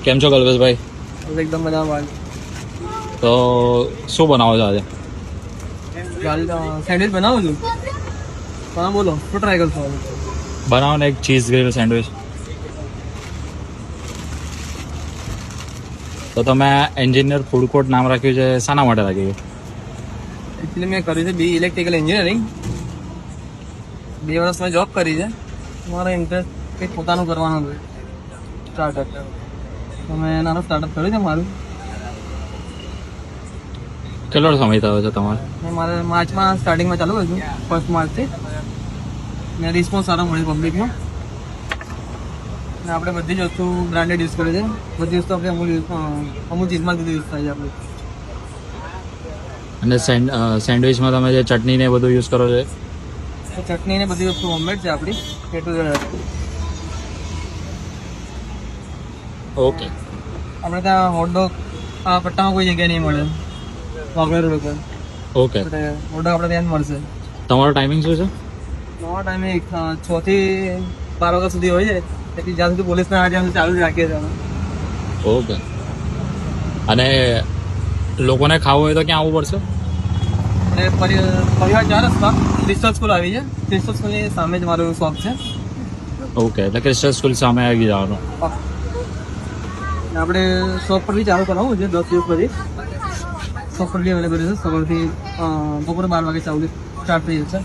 કેમ છો કલ્પેશભાઈ? એકદમ મજામાં. તો શું બનાવો છો આજે? સેન્ડવિચ બનાવું છું. હા બોલો, શું ટ્રાય કરશો? બનાવો ને એક ચીઝ ગ્રીલ સેન્ડવિચ. તો તમે એન્જિનિયર ફૂડ કોર્ટ નામ રાખ્યું છે, શાના માટે રાખ્યું? એકચ્યુઅલી મેં કર્યું છે બી ઇલેક્ટ્રિકલ એન્જિનિયરિંગ. 2 વર્ષ મેં જોબ કરી છે. મારા ઇન્ટરેસ્ટ કંઈક પોતાનું કરવાનું છે, સ્ટાર્ટઅપ. તો મેં નાનું સ્ટાર્ટઅપ કર્યું છે મારું. કેટલો સમય થયો છે તમારે? મારે માર્ચમાં સ્ટાર્ટિંગમાં ચાલુ કર્યું, 1 માર્ચથી. ને રિસ્પોન્સ સારો મળ્યો પબ્લિકનો. ને આપણે બધી જ વસ્તુ બ્રાન્ડેડ યુઝ કરીએ છીએ. બધી વસ્તુ આપણે અમુક ચીજમાં બધું યુઝ થાય છે આપણે. અને સેન્ડવિચમાં તમે જે ચટણી ને બધું યુઝ કરો છો? ચટણી ને બધી વસ્તુ હોમમેડ છે આપણી. એ ટુ ઝેડ. ઓકે. આપણે ત્યાં હોટડોગ આ પટ્ટામાં કોઈ જગ્યાએ નહીં મળે, વાઘોડિયા રોડ ઉપર. ઓકે. હોટડોગ આપણે ત્યાં જ મળશે. તમારો ટાઈમિંગ શું છે? નવા ટાઈમે 6 થી 12 વાગ્યા સુધી હોય છે. તેથી જ્યાં સુધી પોલીસ ના આવે ત્યાં સુધી ચાલુ જ રાખીએ છીએ અમે. ઓકે. અને લોકોને ખાવું હોય તો ક્યાં આવવું પડશે? અને પરિવાર 4 રસ્તા ક્રિસ્ટલ સ્કૂલ આવી છે. ક્રિસ્ટલ સ્કૂલની સામે જ મારું શોપ છે. ઓકે, એટલે ક્રિસ્ટલ સ્કૂલ સામે આવી જવાનું. આપણે શોપ પર બી ચાલુ કરાવવું છે 10 દિવસ પછી. શોપ પર બી અવેલેબલ છે. સવારથી બપોરે 12 વાગે ચાલુ સ્ટાર્ટ થઈ જશે.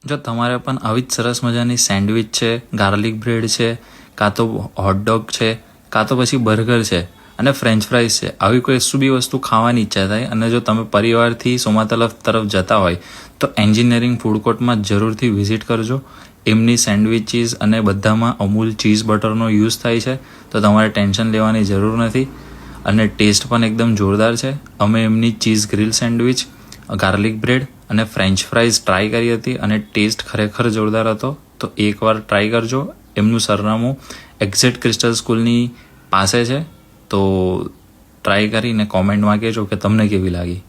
જો તમારે પણ આવી જ સરસ મજાની સેન્ડવિચ છે, ગાર્લિક બ્રેડ છે, કાં તો હોટડોગ છે, કાં તો પછી બર્ગર છે અને ફ્રેન્ચ ફ્રાઈઝ છે, આવી કોઈ શું બી વસ્તુ ખાવાની ઈચ્છા થાય અને જો તમે પરિવારથી સોમાતલફ તરફ જતા હોય તો એન્જિનિયરિંગ ફૂડ કોર્ટમાં જરૂરથી વિઝિટ કરજો. એમની સેન્ડવિચીસ અને બધામાં અમૂલ ચીઝ બટરનો યુઝ થાય છે, તો તમારે ટેન્શન લેવાની જરૂર નથી. અને ટેસ્ટ પણ એકદમ જોરદાર છે. અમે એમની cheese grill sandwich, garlic bread અને ફ્રેન્ચ ફ્રાઈઝ ટ્રાય કરી હતી અને ટેસ્ટ ખરેખર જોરદાર હતો. તો એકવાર ટ્રાય કરજો. એમનું સરનામું એક્ઝેક્ટ ક્રિસ્ટલ સ્કૂલની પાસે છે. તો ટ્રાય કરીને કોમેન્ટમાં કહેજો કે તમને કેવી લાગી.